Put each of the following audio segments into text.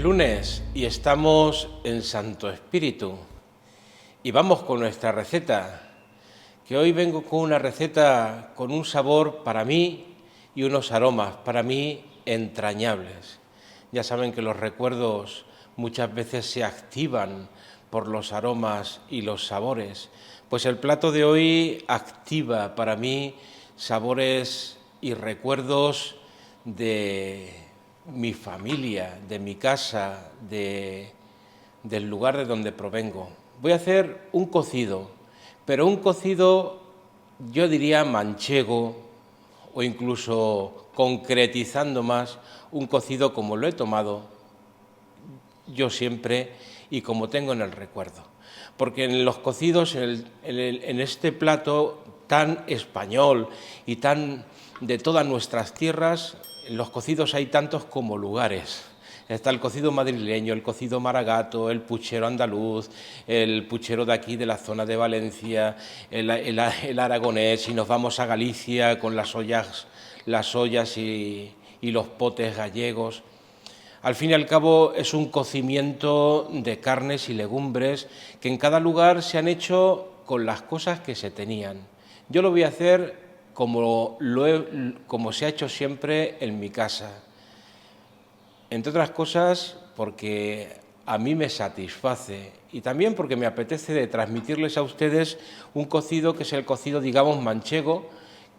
es lunes y estamos en Santo Espíritu y vamos con nuestra receta, que hoy vengo con una receta con un sabor para mí y unos aromas para mí entrañables. Ya saben que los recuerdos muchas veces se activan por los aromas y los sabores, pues el plato de hoy activa para mí sabores y recuerdos de mi familia, de mi casa, del lugar de donde provengo. Voy a hacer un cocido, pero un cocido, yo diría manchego, o incluso concretizando más, un cocido como lo he tomado yo siempre y como tengo en el recuerdo. Porque en los cocidos, en este plato tan español y tan de todas nuestras tierras, en los cocidos hay tantos como lugares. Está el cocido madrileño, el cocido maragato, el puchero andaluz, el puchero de aquí de la zona de Valencia, el aragonés, y nos vamos a Galicia con las ollas y los potes gallegos. Al fin y al cabo es un cocimiento de carnes y legumbres que en cada lugar se han hecho con las cosas que se tenían. Yo lo voy a hacer como se ha hecho siempre en mi casa. Entre otras cosas porque a mí me satisface y también porque me apetece de transmitirles a ustedes un cocido que es el cocido, digamos, manchego,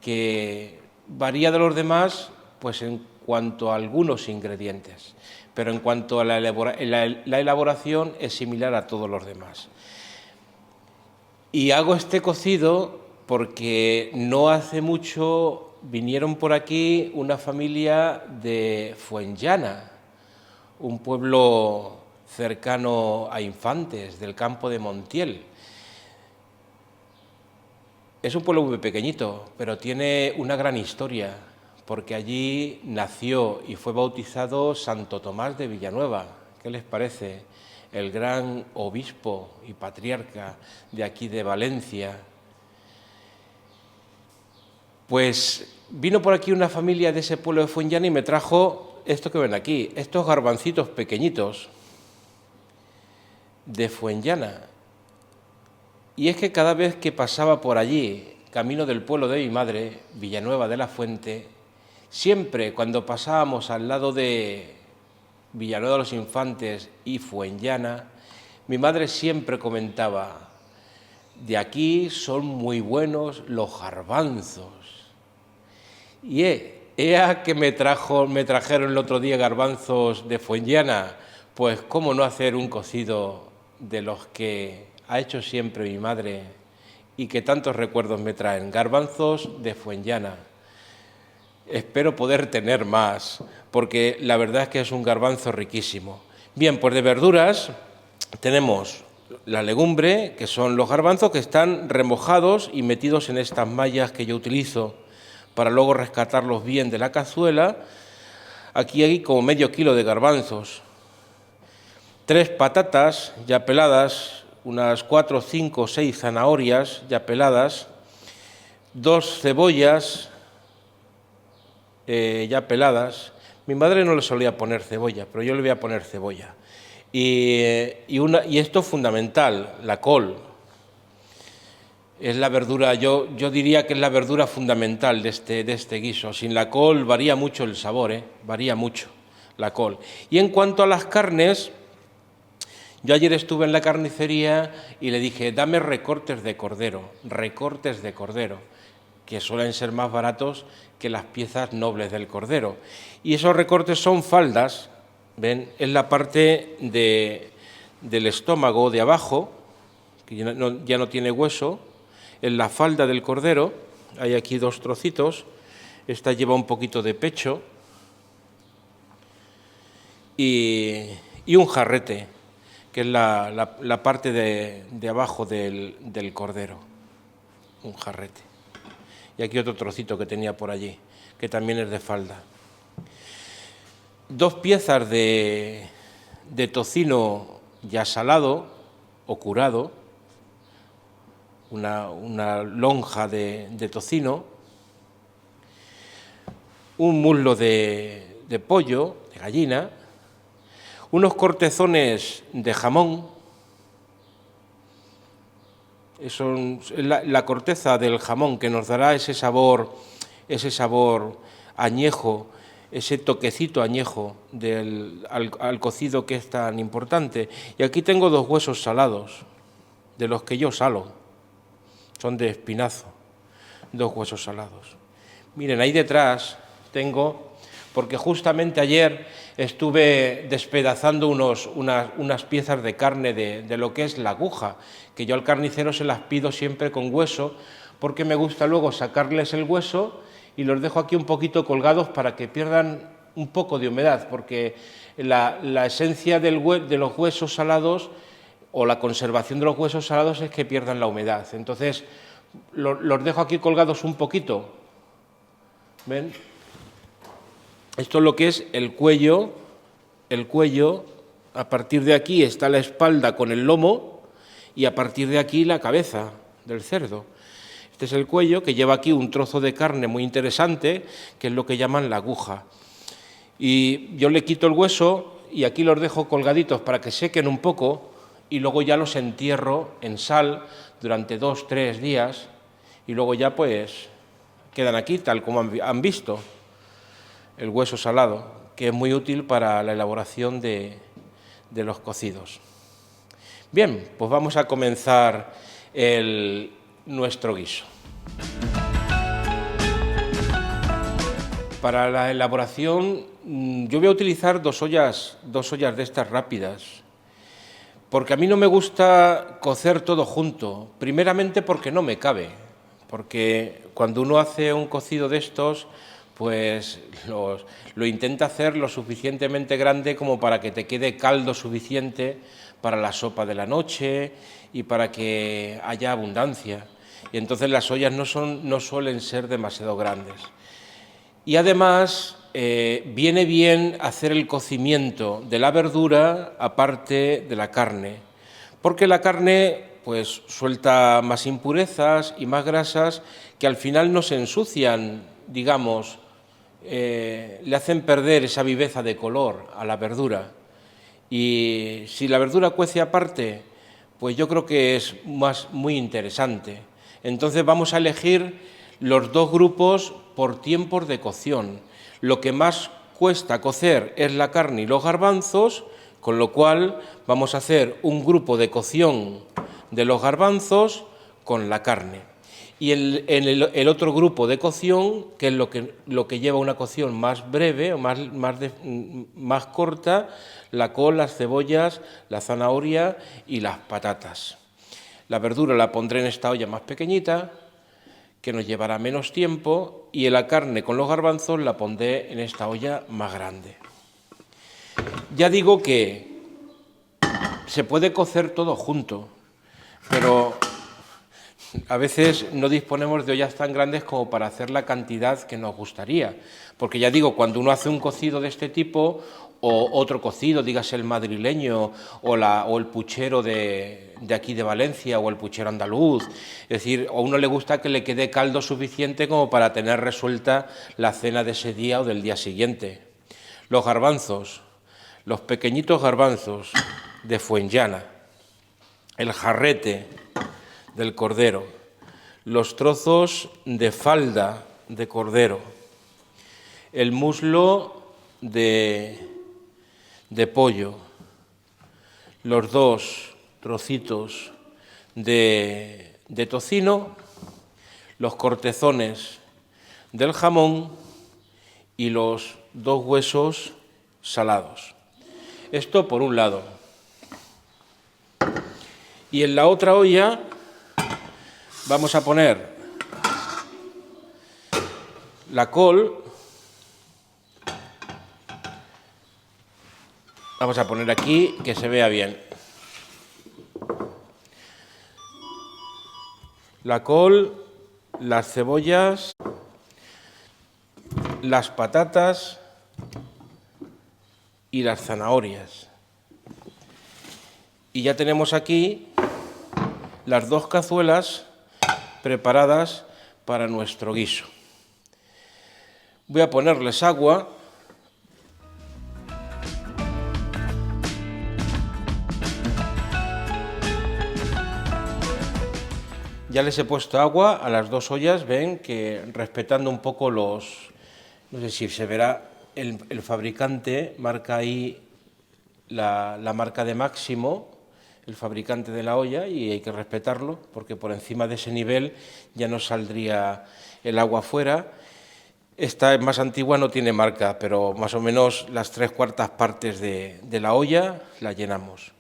que varía de los demás pues en cuanto a algunos ingredientes, pero en cuanto a la elaboración es similar a todos los demás. Y hago este cocido porque no hace mucho vinieron por aquí una familia de Fuenllana, un pueblo cercano a Infantes, del campo de Montiel. Es un pueblo muy pequeñito, pero tiene una gran historia, porque allí nació y fue bautizado Santo Tomás de Villanueva. ¿Qué les parece? El gran obispo y patriarca de aquí de Valencia. Pues vino por aquí una familia de ese pueblo de Fuenllana y me trajo esto que ven aquí, estos garbancitos pequeñitos de Fuenllana. Y es que cada vez que pasaba por allí, camino del pueblo de mi madre, Villanueva de la Fuente, siempre cuando pasábamos al lado de Villanueva de los Infantes y Fuenllana, mi madre siempre comentaba: de aquí son muy buenos los garbanzos. Y ea que me trajeron el otro día garbanzos de Fuenllana, pues cómo no hacer un cocido de los que ha hecho siempre mi madre y que tantos recuerdos me traen. Garbanzos de Fuenllana. Espero poder tener más, porque la verdad es que es un garbanzo riquísimo. Bien, pues de verduras tenemos la legumbre, que son los garbanzos que están remojados y metidos en estas mallas que yo utilizo para luego rescatarlos bien de la cazuela. Aquí hay como medio kilo de garbanzos, 3 patatas ya peladas, unas 4, 5, 6 zanahorias ya peladas, 2 cebollas ya peladas. Mi madre no le solía poner cebolla, pero yo le voy a poner cebolla. Y esto es fundamental, la col. Es la verdura, yo diría que es la verdura fundamental de este guiso. Sin la col varía mucho el sabor, varía mucho la col. Y en cuanto a las carnes, yo ayer estuve en la carnicería y le dije: dame recortes de cordero, que suelen ser más baratos que las piezas nobles del cordero. Y esos recortes son faldas, ¿ven? Es la parte del estómago de abajo, que ya no tiene hueso. En la falda del cordero hay aquí 2 trocitos. Esta lleva un poquito de pecho y un jarrete, que es la parte de abajo del cordero, un jarrete. Y aquí otro trocito que tenía por allí, que también es de falda. 2 piezas de tocino ya salado o curado, una lonja de tocino, un muslo de pollo, de gallina, unos cortezones de jamón. Es la corteza del jamón que nos dará ese sabor añejo, ese toquecito añejo al cocido que es tan importante. Y aquí tengo 2 huesos salados, de los que yo salo, son de espinazo, 2 huesos salados. Miren, ahí detrás tengo, porque justamente ayer estuve despedazando unas piezas de carne de lo que es la aguja, que yo al carnicero se las pido siempre con hueso, porque me gusta luego sacarles el hueso y los dejo aquí un poquito colgados para que pierdan un poco de humedad, porque la esencia de los huesos salados o la conservación de los huesos salados es que pierdan la humedad. Entonces los dejo aquí colgados un poquito. ¿Ven? Esto es lo que es el cuello, a partir de aquí está la espalda con el lomo y a partir de aquí la cabeza del cerdo. Este es el cuello, que lleva aquí un trozo de carne muy interesante, que es lo que llaman la aguja. Y yo le quito el hueso y aquí los dejo colgaditos para que sequen un poco y luego ya los entierro en sal durante 2-3 días y luego ya pues quedan aquí tal como han visto. El hueso salado, que es muy útil para la elaboración de los cocidos. Bien, pues vamos a comenzar nuestro guiso. Para la elaboración yo voy a utilizar dos ollas de estas rápidas, porque a mí no me gusta cocer todo junto, primeramente porque no me cabe, porque cuando uno hace un cocido de estos, pues lo intenta hacer lo suficientemente grande como para que te quede caldo suficiente para la sopa de la noche y para que haya abundancia. Y entonces las ollas no suelen ser demasiado grandes. Y además viene bien hacer el cocimiento de la verdura aparte de la carne, porque la carne pues suelta más impurezas y más grasas que al final nos ensucian, digamos, le hacen perder esa viveza de color a la verdura. Y si la verdura cuece aparte, pues yo creo que es muy interesante. Entonces vamos a elegir los 2 grupos por tiempos de cocción. Lo que más cuesta cocer es la carne y los garbanzos, con lo cual vamos a hacer un grupo de cocción de los garbanzos con la carne. Y el otro grupo de cocción, que es lo que lleva una cocción más breve o más corta, la col, las cebollas, la zanahoria y las patatas. La verdura la pondré en esta olla más pequeñita, que nos llevará menos tiempo, y la carne con los garbanzos la pondré en esta olla más grande. Ya digo que se puede cocer todo junto, pero a veces no disponemos de ollas tan grandes como para hacer la cantidad que nos gustaría, porque ya digo, cuando uno hace un cocido de este tipo, o otro cocido, dígase el madrileño, o el puchero de aquí de Valencia, o el puchero andaluz, es decir, a uno le gusta que le quede caldo suficiente como para tener resuelta la cena de ese día o del día siguiente. Los garbanzos, los pequeñitos garbanzos de Fuenllana, el jarrete del cordero, los trozos de falda de cordero, el muslo de pollo, los 2 trocitos de tocino, los cortezones del jamón y los 2 huesos salados. Esto por un lado. Y en la otra olla vamos a poner la col, vamos a poner aquí que se vea bien. La col, las cebollas, las patatas y las zanahorias. Y ya tenemos aquí las 2 cazuelas preparadas para nuestro guiso. Voy a ponerles agua. Ya les he puesto agua a las dos ollas, ven que respetando un poco los... No sé si se verá, el fabricante marca ahí la marca de máximo, el fabricante de la olla, y hay que respetarlo porque por encima de ese nivel ya no saldría el agua fuera. Esta es más antigua, no tiene marca, pero más o menos las 3/4 partes de la olla la llenamos.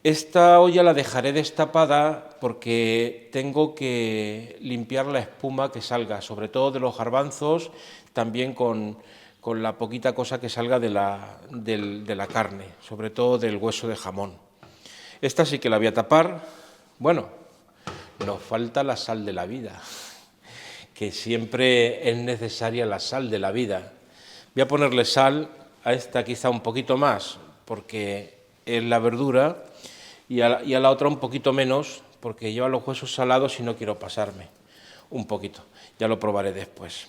Esta olla la dejaré destapada porque tengo que limpiar la espuma que salga, sobre todo de los garbanzos, también con la poquita cosa que salga de la carne, sobre todo del hueso de jamón. Esta sí que la voy a tapar. Bueno, nos falta la sal de la vida, que siempre es necesaria la sal de la vida. Voy a ponerle sal a esta quizá un poquito más, porque es la verdura, y a la otra un poquito menos, porque lleva los huesos salados y no quiero pasarme. Un poquito, ya lo probaré después.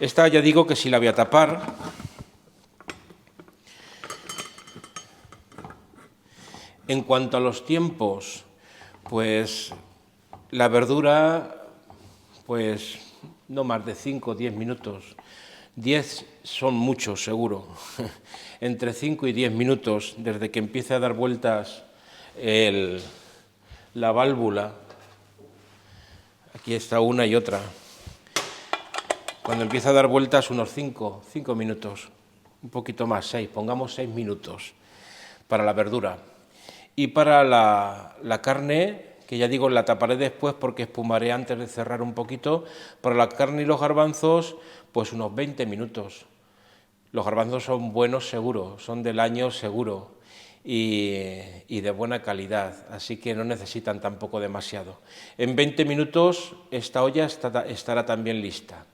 Esta ya digo que sí la voy a tapar. En cuanto a los tiempos, pues la verdura, pues no más de 5 o 10 minutos. 10 son muchos, seguro. Entre 5 y 10 minutos, desde que empiece a dar vueltas la válvula. Aquí está una y otra. Cuando empieza a dar vueltas, unos 5 minutos. Un poquito más, 6. Pongamos 6 minutos para la verdura. Y para la carne, que ya digo, la taparé después porque espumaré antes de cerrar un poquito. Para la carne y los garbanzos, pues unos 20 minutos. Los garbanzos son buenos seguro, son del año seguro y de buena calidad, así que no necesitan tampoco demasiado. En 20 minutos esta olla estará también lista.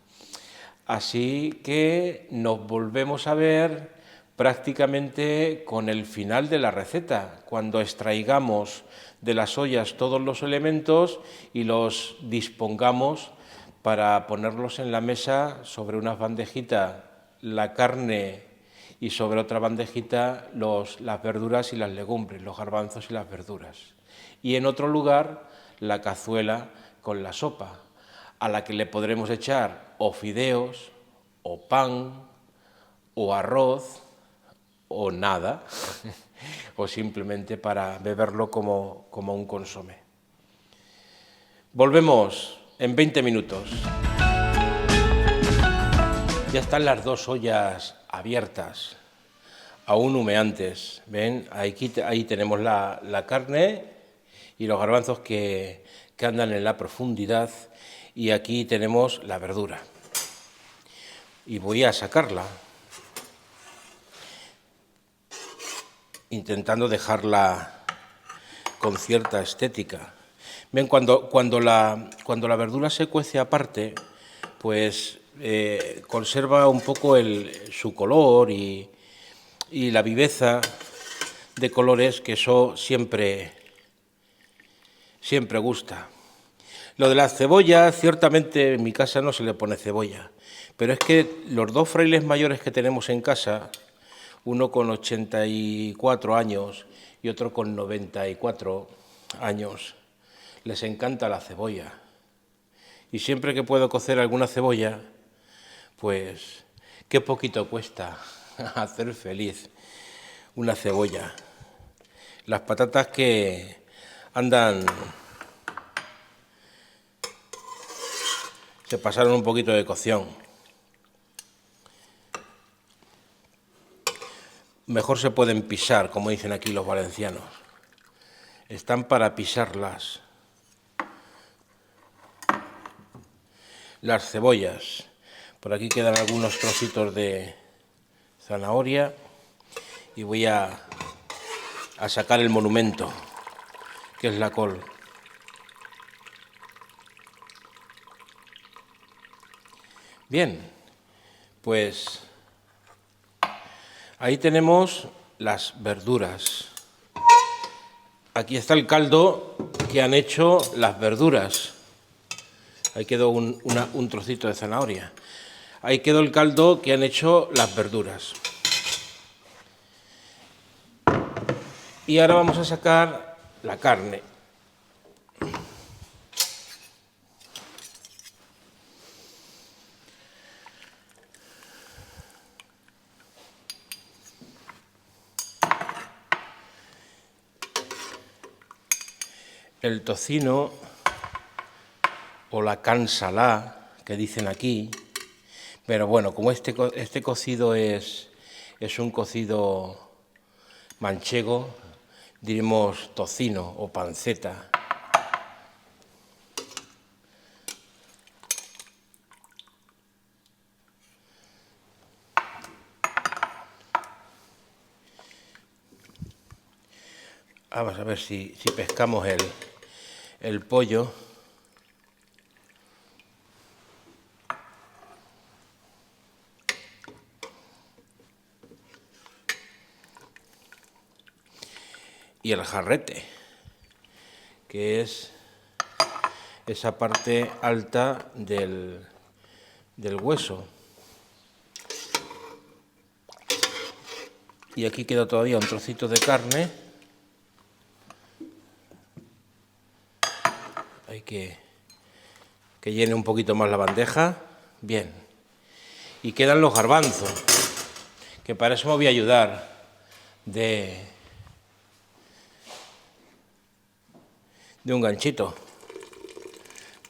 Así que nos volvemos a ver prácticamente con el final de la receta, cuando extraigamos de las ollas todos los elementos y los dispongamos para ponerlos en la mesa sobre unas bandejitas, la carne, y sobre otra bandejita las verduras y las legumbres, los garbanzos y las verduras. Y en otro lugar la cazuela con la sopa, a la que le podremos echar o fideos, o pan, o arroz, o nada, o simplemente para beberlo como un consomé. Volvemos en 20 minutos. Ya están las dos ollas abiertas, aún humeantes. ¿Ven? Ahí tenemos la carne y los garbanzos que andan en la profundidad, y aquí tenemos la verdura. Y voy a sacarla, intentando dejarla con cierta estética. ¿Ven? Cuando la verdura se cuece aparte, pues conserva un poco su color y la viveza de colores, que eso siempre gusta. Lo de la cebolla, ciertamente en mi casa no se le pone cebolla, pero es que los dos frailes mayores que tenemos en casa, uno con 84 años y otro con 94 años, les encanta la cebolla. Y siempre que puedo cocer alguna cebolla, pues qué poquito cuesta hacer feliz una cebolla. Las patatas que se pasaron un poquito de cocción. Mejor se pueden pisar, como dicen aquí los valencianos. Están para pisarlas. Las cebollas. Por aquí quedan algunos trocitos de zanahoria y voy a sacar el monumento, que es la col. Bien, pues ahí tenemos las verduras. Aquí está el caldo que han hecho las verduras. Ahí quedó un trocito de zanahoria. Ahí quedó el caldo que han hecho las verduras. Y ahora vamos a sacar la carne. el tocino o la cansalá, que dicen aquí, pero bueno, como este cocido es un cocido manchego, diremos tocino o panceta. Vamos a ver si pescamos el pollo. Y el jarrete, que es esa parte alta del hueso. Y aquí queda todavía un trocito de carne. Hay que llene un poquito más la bandeja. Bien. Y quedan los garbanzos, que para eso me voy a ayudar de un ganchito.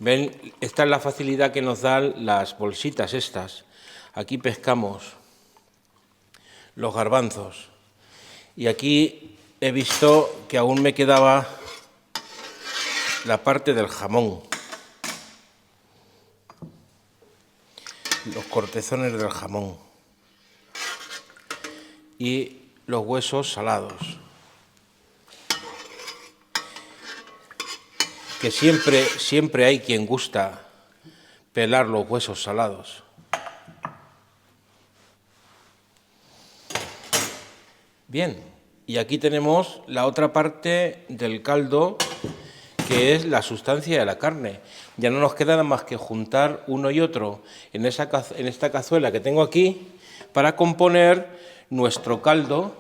¿Ven? Esta es la facilidad que nos dan las bolsitas estas. Aquí pescamos los garbanzos. Y aquí he visto que aún me quedaba la parte del jamón. Los cortezones del jamón. Y los huesos salados. Que siempre hay quien gusta pelar los huesos salados. Bien, y aquí tenemos la otra parte del caldo, que es la sustancia de la carne. Ya no nos queda nada más que juntar uno y otro en esta cazuela que tengo aquí para componer nuestro caldo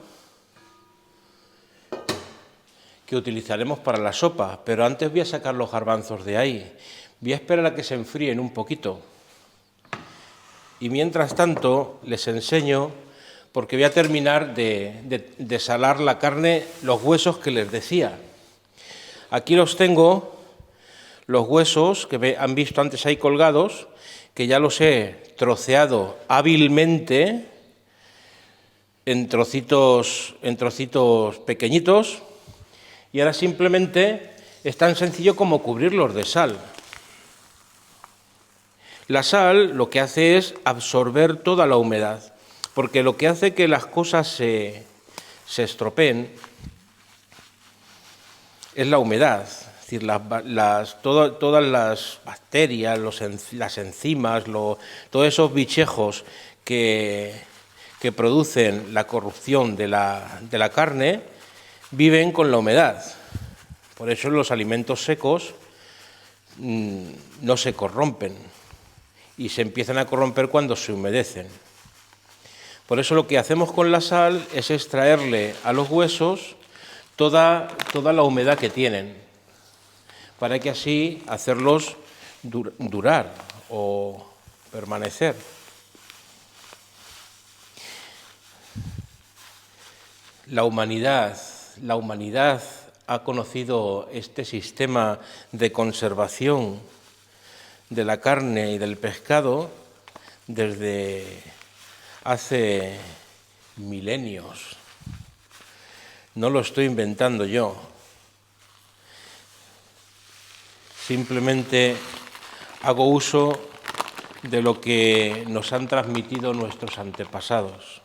que utilizaremos para la sopa, pero antes voy a sacar los garbanzos de ahí. Voy a esperar a que se enfríen un poquito. Y mientras tanto les enseño, porque voy a terminar de salar la carne, los huesos que les decía. Aquí los tengo, los huesos que han visto antes ahí colgados, que ya los he troceado hábilmente en trocitos pequeñitos. Y ahora simplemente es tan sencillo como cubrirlos de sal. La sal lo que hace es absorber toda la humedad, porque lo que hace que las cosas se estropeen es la humedad. Es decir, todas las bacterias, las enzimas, todos esos bichejos que producen la corrupción de la carne, viven con la humedad. Por eso los alimentos secos no se corrompen y se empiezan a corromper cuando se humedecen. Por eso lo que hacemos con la sal es extraerle a los huesos toda la humedad que tienen, para que así hacerlos durar o permanecer. La humanidad ha conocido este sistema de conservación de la carne y del pescado desde hace milenios. No lo estoy inventando yo. Simplemente hago uso de lo que nos han transmitido nuestros antepasados.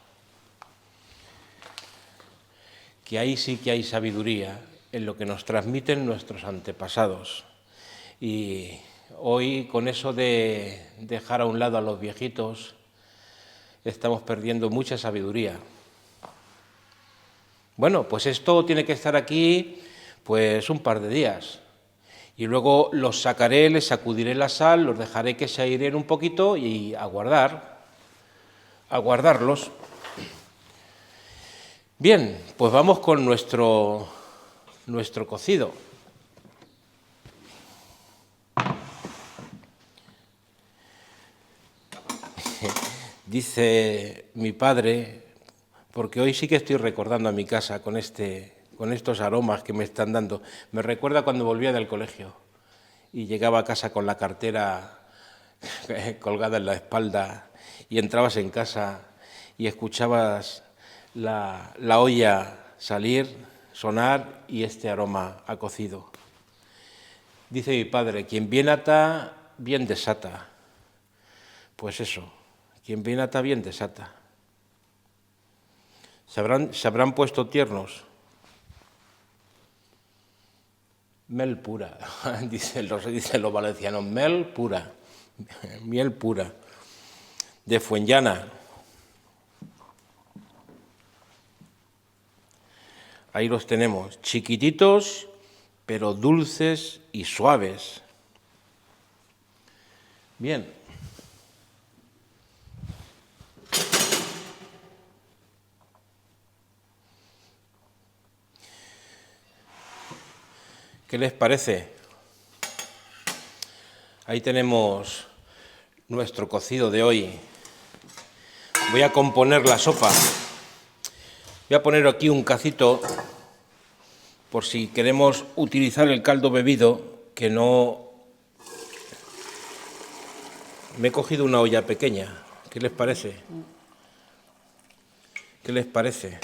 Que ahí sí que hay sabiduría en lo que nos transmiten nuestros antepasados. Y hoy, con eso de dejar a un lado a los viejitos, estamos perdiendo mucha sabiduría. Bueno, pues esto tiene que estar aquí pues un par de días. Y luego los sacaré, les sacudiré la sal, los dejaré que se aireen un poquito y a guardarlos. Bien, pues vamos con nuestro cocido. Dice mi padre, porque hoy sí que estoy recordando a mi casa con este con estos aromas que me están dando. Me recuerda cuando volvía del colegio y llegaba a casa con la cartera colgada en la espalda y entrabas en casa y escuchabas la olla salir, sonar y este aroma a cocido. Dice mi padre, quien bien ata, bien desata. Pues eso, quien bien ata, bien desata. ¿Se habrán puesto tiernos? Mel pura, dicen los valencianos, mel pura, miel pura, de Fuenllana. Ahí los tenemos, chiquititos, pero dulces y suaves. Bien. ¿Qué les parece? Ahí tenemos nuestro cocido de hoy. Voy a componer la sopa. Voy a poner aquí un cacito por si queremos utilizar el caldo bebido, que no... Me he cogido una olla pequeña. ¿Qué les parece? ¿Qué les parece?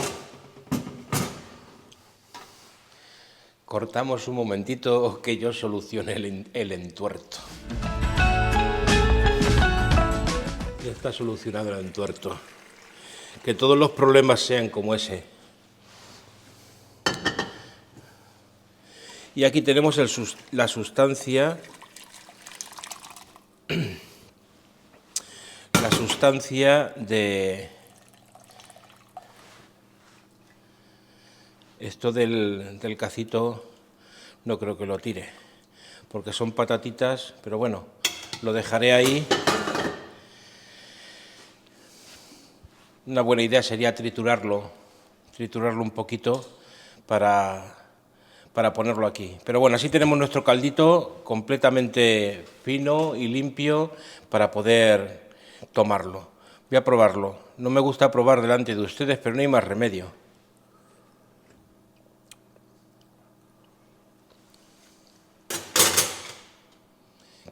Cortamos un momentito que yo solucione el entuerto. Ya está solucionado el entuerto. Que todos los problemas sean como ese. Y aquí tenemos la sustancia de esto del cacito. No creo que lo tire, porque son patatitas, pero bueno, lo dejaré ahí. Una buena idea sería triturarlo un poquito para ponerlo aquí. Pero bueno, así tenemos nuestro caldito completamente fino y limpio para poder tomarlo. Voy a probarlo. No me gusta probar delante de ustedes, pero no hay más remedio.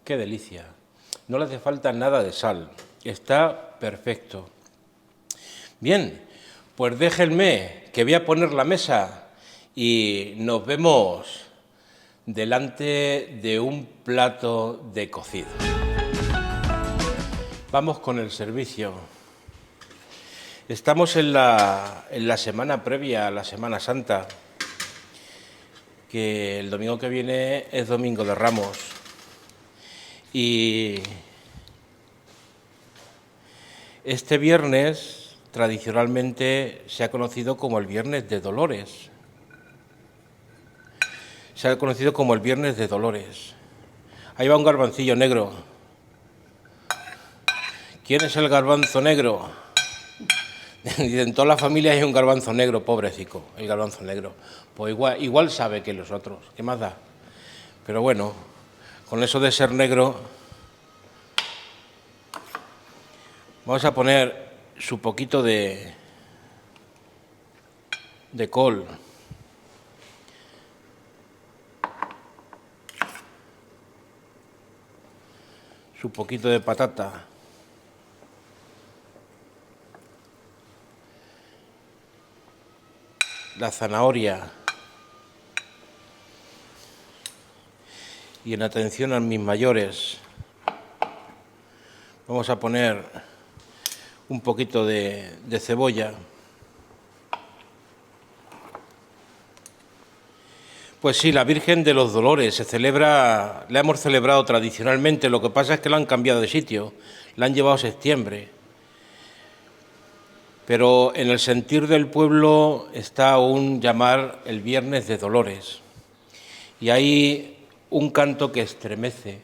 ¡Qué delicia! No le hace falta nada de sal. Está perfecto. Bien, pues déjenme que voy a poner la mesa y nos vemos delante de un plato de cocido. Vamos con el servicio. Estamos en la semana previa a la Semana Santa, que el domingo que viene es Domingo de Ramos. Y este viernes tradicionalmente se ha conocido como el Viernes de Dolores. Se ha conocido como el Viernes de Dolores. Ahí va un garbancillo negro. ¿Quién es el garbanzo negro? En toda la familia hay un garbanzo negro, pobrecito, el garbanzo negro. Pues igual sabe que los otros, ¿qué más da? Pero bueno, con eso de ser negro, vamos a poner su poquito de col. Su poquito de patata. La zanahoria. Y en atención a mis mayores, vamos a poner un poquito de cebolla. Pues sí, la Virgen de los Dolores se celebra, la hemos celebrado tradicionalmente, lo que pasa es que la han cambiado de sitio, la han llevado a septiembre. Pero en el sentir del pueblo está aún llamar el Viernes de Dolores. Y hay un canto que estremece,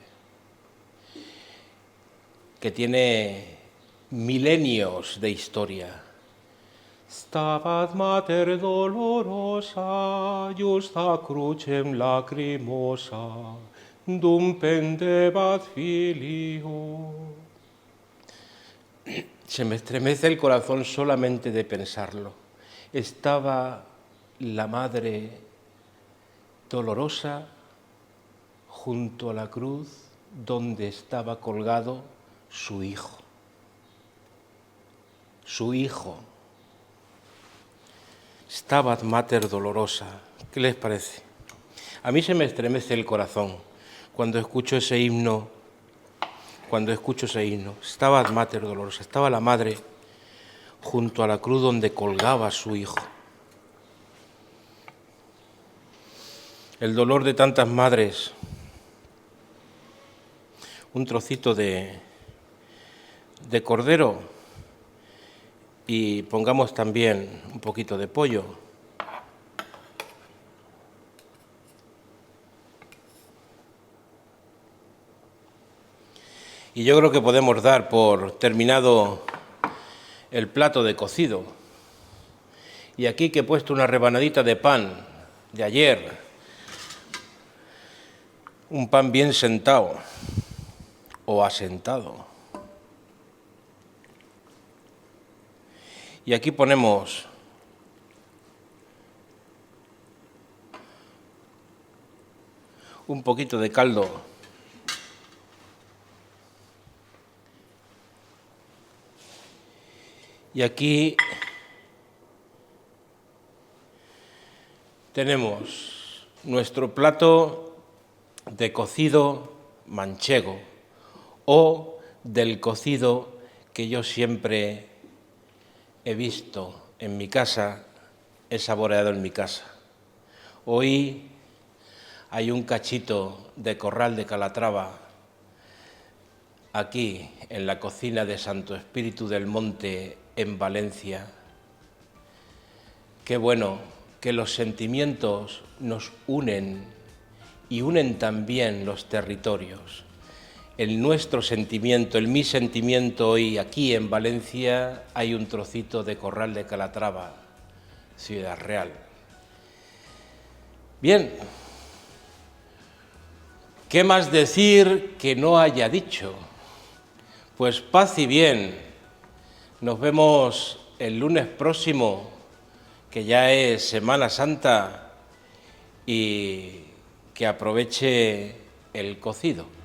que tiene milenios de historia. Stabat mater dolorosa, justa crucem lacrimosa, dum pendebat filio. Se me estremece el corazón solamente de pensarlo. Estaba la Madre dolorosa junto a la cruz donde estaba colgado su Hijo. Su Hijo. Stabat Mater Dolorosa. ¿Qué les parece? A mí se me estremece el corazón cuando escucho ese himno, Stabat Mater Dolorosa. Estaba la Madre junto a la cruz donde colgaba a su Hijo. El dolor de tantas madres, un trocito de cordero y pongamos también un poquito de pollo. Y yo creo que podemos dar por terminado el plato de cocido. Y aquí que he puesto una rebanadita de pan de ayer, un pan bien sentado o asentado. Y aquí ponemos un poquito de caldo y aquí tenemos nuestro plato de cocido manchego o del cocido que yo siempre he visto en mi casa, he saboreado en mi casa. Hoy hay un cachito de Corral de Calatrava aquí en la cocina de Santo Espíritu del Monte en Valencia. Qué bueno que los sentimientos nos unen y unen también los territorios. El nuestro sentimiento, el mi sentimiento hoy aquí en Valencia hay un trocito de Corral de Calatrava, Ciudad Real. Bien, ¿qué más decir que no haya dicho? Pues paz y bien, nos vemos el lunes próximo, que ya es Semana Santa, y que aproveche el cocido.